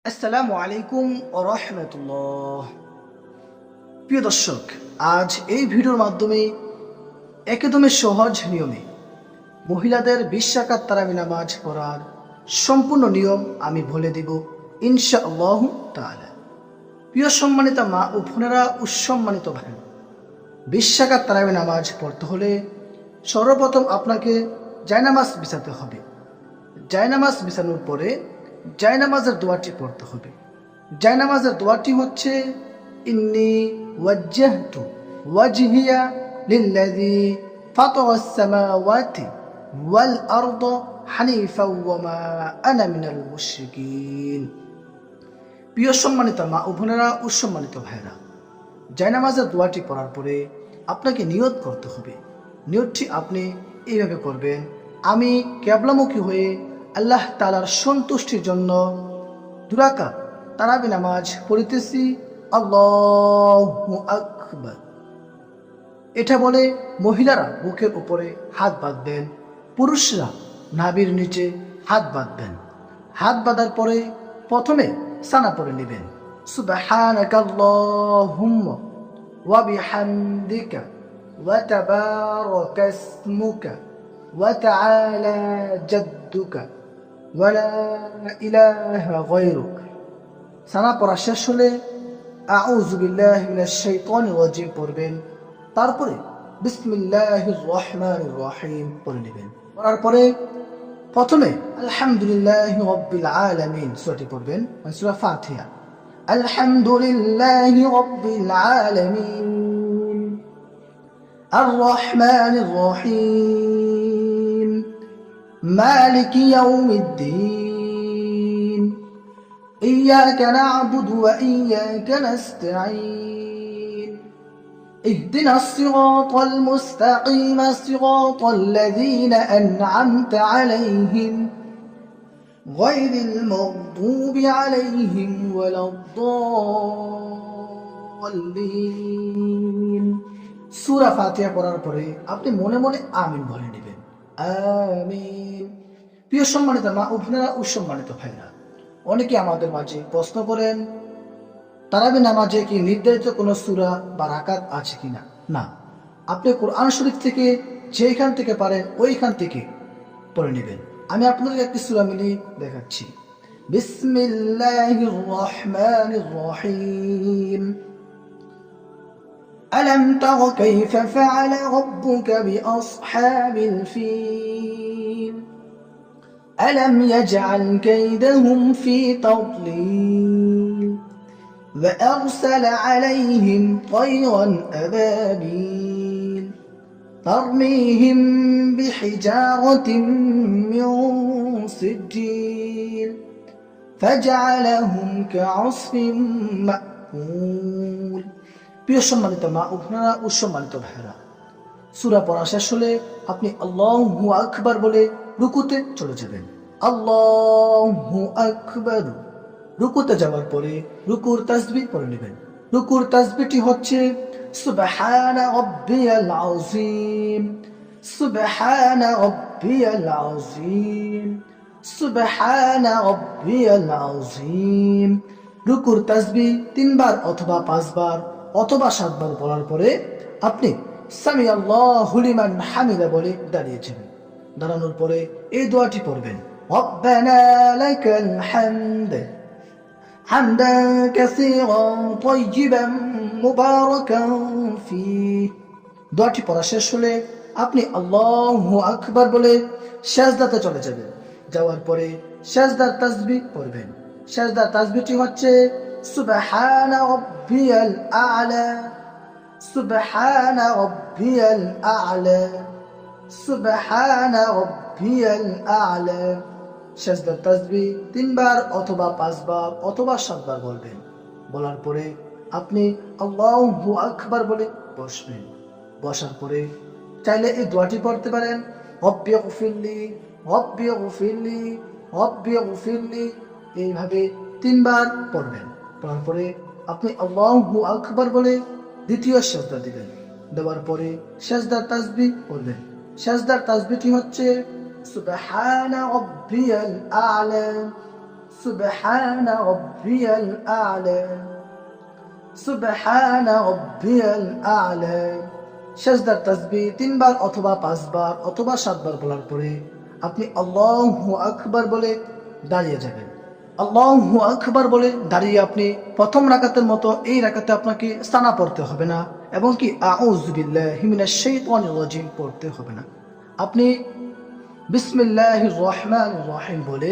আসসালামু আলাইকুম ওয়া রাহমাতুল্লাহ। প্রিয় দর্শক, আজ এই ভিডিওর মাধ্যমে একদমই সহজ নিয়মে মহিলাদের 20 রাকাত তারাবি নামাজ পড়ার সম্পূর্ণ নিয়ম আমি বলে দিব ইনশাআল্লাহ তাআলা। প্রিয় সম্মানিতা মা ও বোনেরা ও সম্মানিত ভাই, 20 রাকাত তারাবি নামাজ পড়তে হলে সর্বপ্রথম আপনাকে জায়নামাজ বিছাতে হবে। জায়নামাজ বিছানোর পরে জায়নামাজের দোয়াটি পড়তে হবে। জায়নামাজের দোয়াটি হচ্ছে ইন্নী ওয়াজ্জাহতু ওয়াজহিয়া লিল্লাযী ফাতারাস সামাওয়াতি ওয়াল আরদা হানিফা ওয়া মা আনা মিনাল মুশরিকিন। প্রিয় সম্মানিত মা ও বোনেরা ও সম্মানিত ভাইরা, জায়নামাজের দোয়াটি পড়ার পরে আপনাকে নিয়ত করতে হবে। নিয়তটি আপনি এইভাবে করবেন: আমি কিবলামুখী হয়ে আল্লাহ তাআলার সন্তুষ্টির জন্য 2 রাকাত তারাবি নামাজ পড়িতেছি, আল্লাহু আকবার। এটা বলে মহিলারা বুকের উপরে হাত বাঁধবেন, পুরুষরা নাভির নিচে হাত বাঁধবেন। হাত বাঁধার পরে প্রথমে সানা পড়ে নেবেন, সুবহানাকাল্লাহুম্মা ওয়া বিহামদিকা ওয়া তাবারাকা ইসমুকা ওয়া তাআলা জাদ্দুকা ওয়া লা ইলাহা গায়রুক। সানা পড়া শেষ হলে আউযু বিল্লাহি মিনাশ শাইতানির রাজিম পড়বেন। তারপরে বিসমিল্লাহির রহমানির রহিম পড়ে নেবেন। পড়ার পরে প্রথমে আলহামদুলিল্লাহি রাব্বিল আলামিন সূরাটি পড়বেন, মানে সূরা ফাতিহা। আলহামদুলিল্লাহি রাব্বিল আলামিন আর রহমানির রহিম মালিকি ইয়াউমিদ্দিন ইয়্যাকা না'বুদু ওয়া ইয়্যাকা নাস্তাঈন ইহদিনাস সিরাতাল মুস্তাকিম সিরাতাল লাযীনা আন'আমতা আলাইহিম গায়রিল মাগদুবি আলাইহিম ওয়ালাদ-দাল্লিন। সূরা ফাতিহা পড়ার পরে আপনি মনে মনে আমিন বলে নেবেন, আমিন। প্রিয় সম্মানিত মা ও বোনেরা ও সম্মানিত ভাইরা, অনেকে আমাদের মাঝে প্রশ্ন করেন তারাবি নামাজে কি নির্ধারিত কোনো সূরা বা রাকাত আছে কিনা। না, আপনি কোরআন শরীফ থেকে যেখান থেকে পারেন ওইখান থেকে পড়ে নেবেন। আমি আপনাদের একটি সূরা মিলিয়ে দেখাচ্ছি। বিসমিল্লাহির রহমানির রহিম। ألم تر كيف فعل ربك بأصحاب الفيل ألم يجعل كيدهم في تضليل وأرسل عليهم طيرا أبابيل ترميهم بحجارة من سجيل فجعلهم كعصف مأكول। প্রিয় সম্মানিত মা ও বোনেরা ও সম্মানিত ভাইরা, সূরা পড়া শেষ হলে আপনি আল্লাহু আকবার বলে রুকুতে চলে যাবেন। আল্লাহু আকবার। রুকুতে যাওয়ার পরে রুকুর তাসবিহ পড়ে নেবেন। রুকুর তাসবিহটি হচ্ছে সুবহানা রাব্বিয়াল আযীম, সুবহানা রাব্বিয়াল আযীম, সুবহানা রাব্বিয়াল আযীম। রুকুর তাসবিহ 3 বার অথবা 5 বার অথবা 7 বার বলার পরে আপনি সামি আল্লাহু লিমান হামিদা বলে দাঁড়িয়ে যাবেন। দাঁড়ানোর পরে এই দোয়াটি পড়বেন, রব্বানা লাকাল হামদ হামদান কাসীরান তাইয়িবান মুবারাকান ফীহ। দোয়াটি পড়া শেষ হলে আপনি আল্লাহু আকবার বলে সিজদাতে চলে যাবেন। যাওয়ার পরে সিজদার তাসবিহ পড়বেন। সিজদার তাসবিহটি হচ্ছে সুবহানা রাব্বিয়াল আ'লা, সুবহানা রাব্বিয়াল আ'লা, সুবহানা রাব্বিয়াল আ'লা। সিজদার তাসবিহ 3 বার অথবা 5 বার অথবা 7 বার বলবেন। বলার পরে আপনি আল্লাহু আকবার বলে বসবেন। বসার পরে চাইলে এই দোয়াটি পড়তে পারেন, রব্বি গফিরলি, রব্বি গফিরলি, রব্বি গফিরলি। এইভাবে 3 বার পড়বেন। পড়ার পরে আপনি আল্লাহু আকবার বলে দ্বিতীয় সিজদা দিবেন। দেওয়ার পরে সিজদার তাসবিহ পড়বেন। সিজদার তাসবিহটি হচ্ছে সুবহানা রাব্বিয়াল আ'লা, সুবহানা রাব্বিয়াল আ'লা, সুবহানা রাব্বিয়াল আ'লা। সিজদার তাসবিহ 3 বার অথবা 5 বার অথবা 7 বার বলার পরে আপনি আল্লাহু আকবার বলে দাঁড়িয়ে যাবেন। আল্লাহু আকবার বলে দাঁড়িয়ে আপনি প্রথম রাকাতের মতো এই রাকাতে আপনাকে সানা পড়তে হবে না এবং কি আউযু বিল্লাহি মিনাশ শাইতানির রাজিম পড়তে হবে না। আপনি বিসমিল্লাহির রহমানির রহিম বলে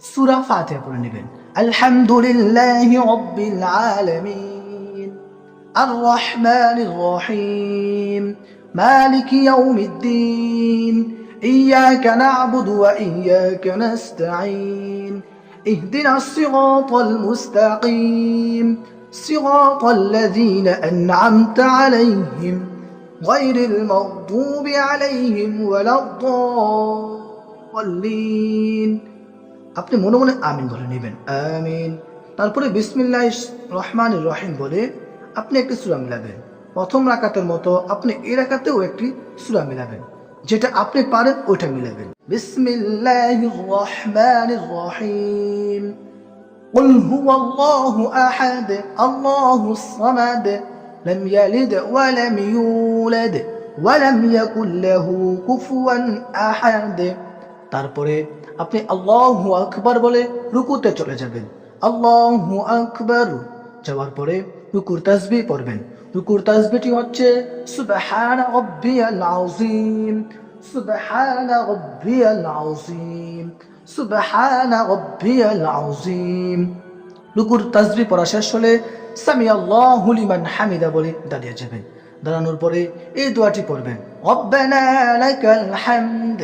সূরা ফাতিহা পড়ে নেবেন। আলহামদুলিল্লাহি রাব্বিল আলামিন আর রহমানির রহিম মালিকি ইয়াউমিদ্দিন ইয়াকা না'বুদু ওয়া ইয়াকা নাস্তাঈন اهدنا الصراط المستقيم صراط الذين أنعمت عليهم غير المغضوب عليهم ولا الضالين। আপনি মনে মনে আমিন বলে নেবেন, আমিন। তারপরে বিসমিল্লাহির রহমানির রহিম বলে আপনি একটি সূরা মিলাবেন। প্রথম রাকাতের মতো আপনি এই রাকাতেও একটি সূরা মিলাবেন, যেটা আপনি পারেন ওইটা মিলাবেন। বিসমিল্লাহির রহমানির রহিম কুল হুয়াল্লাহু আহাদ আল্লাহুস সামাদ লাম ইয়ালিদ ওয়া লাম ইউলাদ ওয়া লাম ইয়াকুল লাহু কুফুয়ান আহাদ। তারপরে আপনি আল্লাহু আকবার বলে রুকুতে চলে যাবেন। আল্লাহু আকবার যাওয়ার পরে রুকুর তাসবিহ পড়বেন। রুকুর তাসবিহটি হচ্ছে সুবহানা রাব্বিয়াল আযীম, সুবহানা রাব্বিয়াল আযীম, সুবহানা রাব্বিয়াল আযীম। রুকুর তাসবিহ পড়া শেষ হলে সামিআল্লাহু লিমান হামিদা বলে দাঁড়িয়ে যাবেন। দাঁড়ানোর পরে এই দোয়াটি পড়বেন, রব্বানা লাকাল হামদ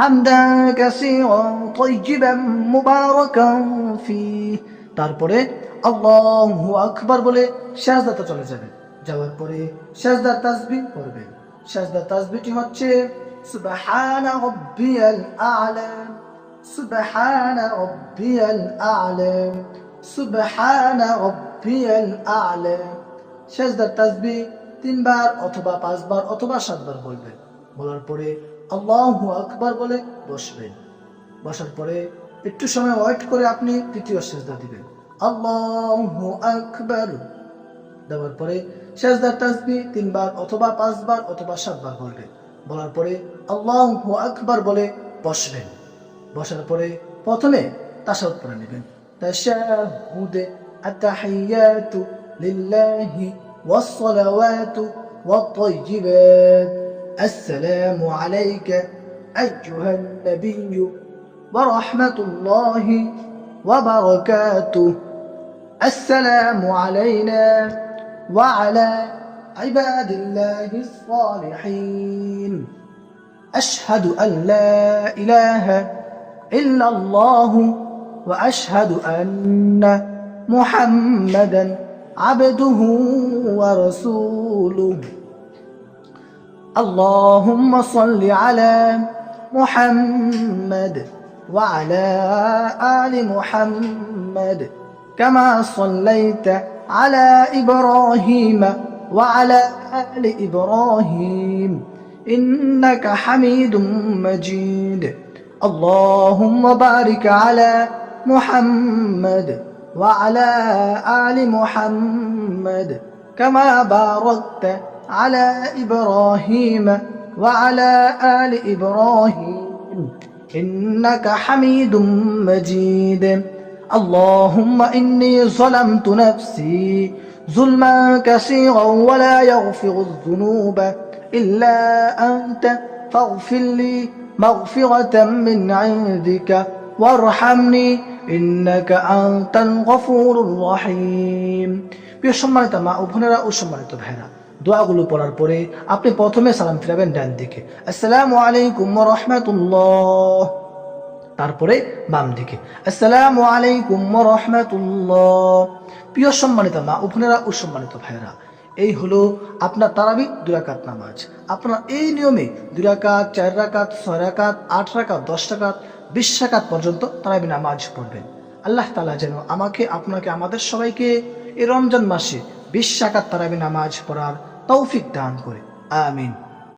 হামদান কাসীরান তাইয়িবান মুবারাকান ফীহ। তারপরে আল্লাহু আকবার বলে সিজদাতে চলে যাবেন। যাওয়ার পরে সিজদার তাসবিহ পড়বেন। সিজদার তাসবিহটি হচ্ছে সুবহানা রাব্বিয়াল আ'লা, সুবহানা রাব্বিয়াল আ'লা, সুবহানা রাব্বিয়াল আ'লা। সিজদার তাসবিহ 3 বার অথবা 5 বার অথবা 7 বার বলবেন। বলার পরে আল্লাহু আকবার বলে বসবেন। বসার পরে একটু সময় ওয়েট করে আপনি তৃতীয় সিজদা দিবেন, আল্লাহু আকবার। দেওয়ার পরে সিজদার তাসবিহ 3 বার অথবা 5 বার অথবা 7 বার বলবেন। বলার পরে আল্লাহু আকবার বলে বসবেন। বসার পরে প্রথমে তাশাহুদ পড়ে নেবেন। তাশাহুদ আত-তাহিয়াতু লিল্লাহি ওয়াস-সালাওয়াতু ওয়াত-তাইয়্যিবাত আসসালামু আলাইকা আইয়ুহান নাবিয়্যু ওয়া রাহমাতুল্লাহি ওয়া বারাকাতুহু আসসালামু আলাইনা ওয়া আলা ইবাদিল্লাহিস সালিহিন আশহাদু আল লা ইলাহা ইল্লাল্লাহু ওয়া আশহাদু আন্না মুহাম্মাদান আবদুহু ওয়া রাসূলুহু। আল্লাহুম্মা সাল্লি আলা মুহাম্মাদ ওয়া আলা আলি মুহাম্মাদ কামা সাল্লাইতা আলা ইব্রাহিম ওয়া আলা আলি ইব্রাহিম ইন্নাকা হামিদুম মাজিদ। আল্লাহুম্মা বারিক আলা মুহাম্মাদ ওয়া আলা আলি মুহাম্মাদ কামা বারাকতা আলা ইব্রাহিম ওয়া আলা আলি ইব্রাহিম ইন্নাকা হামিদুম মাজিদ। আল্লাহুম্মা ইন্নী যালামতু নাফসি যুলমান কাসীরান ওয়া লা ইয়াগফিরুয যুনুবা ইল্লা আনতা ফাগফির লি মাগফিরাতাম মিন ইনদিকা ওয়ারহামনি ইন্নাকা আনতাল গফুরুর রহিম। প্রিয় সম্মানিত মা ও বোনেরা ও সম্মানিত ভাইরা, দোয়াগুলো পড়ার পরে আপনি প্রথমে সালাম ফিরাবেন ডান দিকে, আসসালামু আলাইকুম ওয়া রাহমাতুল্লাহ। তারপরে বাম দিকে, আসসালামু আলাইকুম ওয়া রাহমাতুল্লাহ। প্রিয় সম্মানিত মা ও বোনেরা ও সম্মানিত ভাইরা, এই হলো আপনার তারাবি 2 রাকাত নামাজ। আপনার এই নিয়মে 2 রাকাত, 4 রাকাত, 6 রাকাত, 8 রাকাত, 10 রাকাত, 20 রাকাত পর্যন্ত তারাবি নামাজ পড়বেন। আল্লাহ তাআলা যেন আমাকে, আপনাকে, আমাদের সবাইকে এই রমজান মাসে 20 রাকাত তারাবি নামাজ পড়ার তৌফিক দান করে, আমিন।